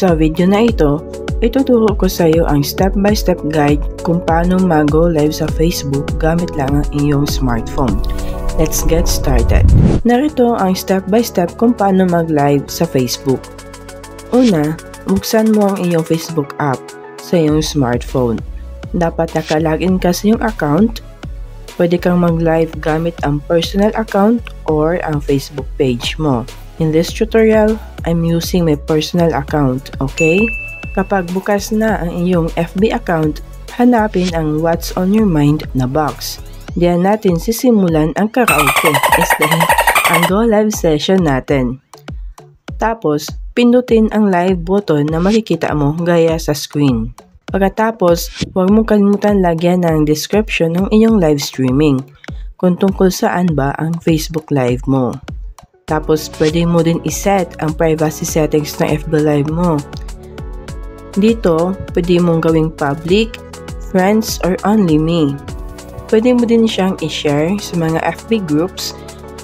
Sa video na ito, ituturo ko sa iyo ang step-by-step guide kung paano mag-go live sa Facebook gamit lang ang iyong smartphone. Let's get started. Narito ang step-by-step kung paano mag-live sa Facebook. Una, buksan mo ang iyong Facebook app sa iyong smartphone. Dapat naka-login ka sa iyong account. Pwede kang mag-live gamit ang personal account or ang Facebook page mo. In this tutorial, I'm using my personal account, okay? Kapag bukas na ang iyong FB account, hanapin ang What's on Your Mind na box. Diyan natin sisimulan ang karaoke, ang go live session natin. Tapos, pindutin ang live button na makikita mo gaya sa screen. Pagkatapos, huwag mong kalimutan lagyan ng description ng inyong live streaming kung tungkol saan ba ang Facebook Live mo. Tapos, pwede mo din iset ang privacy settings ng FB Live mo. Dito, pwede mong gawing public, friends, or only me. Pwede mo din siyang i-share sa mga FB groups,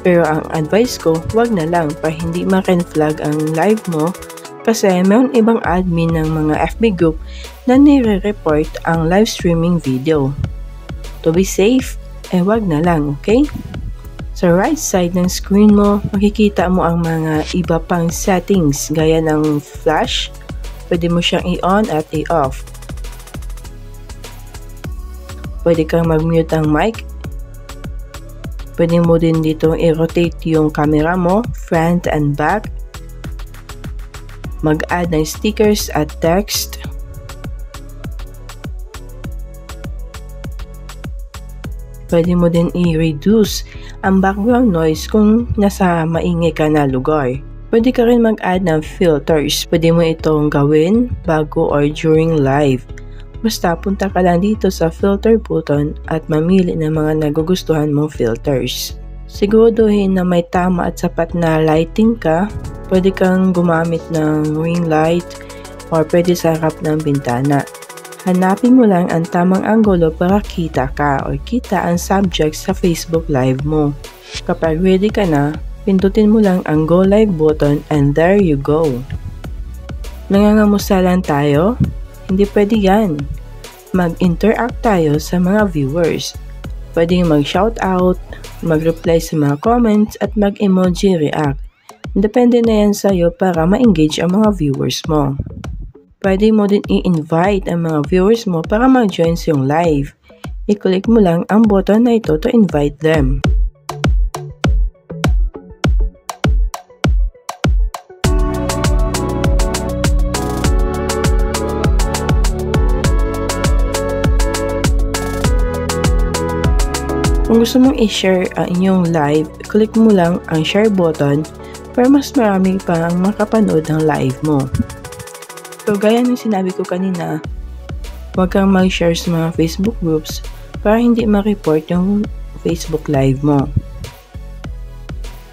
pero ang advice ko, wag na lang para hindi ma-flag ang live mo kasi mayroon ibang admin ng mga FB group na nire-report ang live streaming video. To be safe, wag na lang, okay? Sa right side ng screen mo, makikita mo ang mga iba pang settings gaya ng flash. Pwede mo siyang i-on at i-off. Pwede kang mag-mute ang mic. Pwede mo din dito i-rotate yung camera mo, front and back. Mag-add ng stickers at text. Pwede mo din i-reduce ang background noise kung nasa maingay ka na lugar. Pwede ka rin mag-add ng filters. Pwede mo itong gawin bago or during live. Basta punta ka lang dito sa filter button at mamili ng mga nagugustuhan mong filters. Siguraduhin na may tama at sapat na lighting ka. Pwede kang gumamit ng ring light or pwede sa harap ng bintana. Hanapin mo lang ang tamang anggulo para kita ka o kita ang subject sa Facebook Live mo. Kapag ready ka na, pindutin mo lang ang Go Live button and there you go. Nangangamusta lang tayo? Hindi pwede yan. Mag-interact tayo sa mga viewers. Pwedeng mag-shoutout, mag-reply sa mga comments at mag-emoji react. Depende na yan sa'yo para ma-engage ang mga viewers mo. Pwede mo din i-invite ang mga viewers mo para mag-join sa iyong live. I-click mo lang ang button na ito to invite them. Kung gusto mong i-share ang inyong live, click mo lang ang share button para mas marami pang makapanood ng live mo. So, gaya ng sinabi ko kanina, huwag kang mag-share sa mga Facebook groups para hindi ma-report yung Facebook Live mo.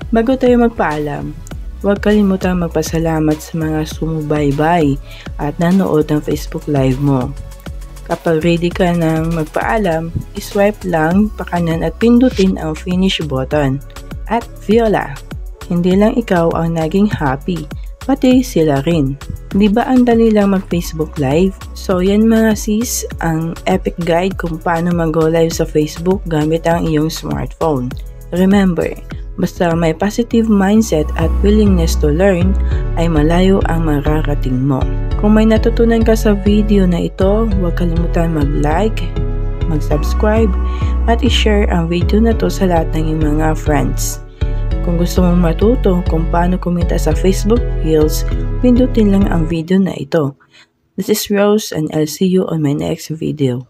Bago tayo magpaalam, huwag kalimutang magpasalamat sa mga sumubaybay at nanood ng Facebook Live mo. Kapag ready ka nang magpaalam, iswipe lang pakanan at pindutin ang finish button. At Viola, hindi lang ikaw ang naging happy, pati sila rin. Di ba ang dali lang mag-Facebook Live? So yan mga sis, ang epic guide kung paano mag-go live sa Facebook gamit ang iyong smartphone. Remember, basta may positive mindset at willingness to learn, ay malayo ang mararating mo. Kung may natutunan ka sa video na ito, huwag kalimutan mag-like, mag-subscribe, at i-share ang video na to sa lahat ng iyong mga friends. Kung gusto mong matuto kung paano kumita sa Facebook Reels, pindutin lang ang video na ito. This is Rose and I'll see you on my next video.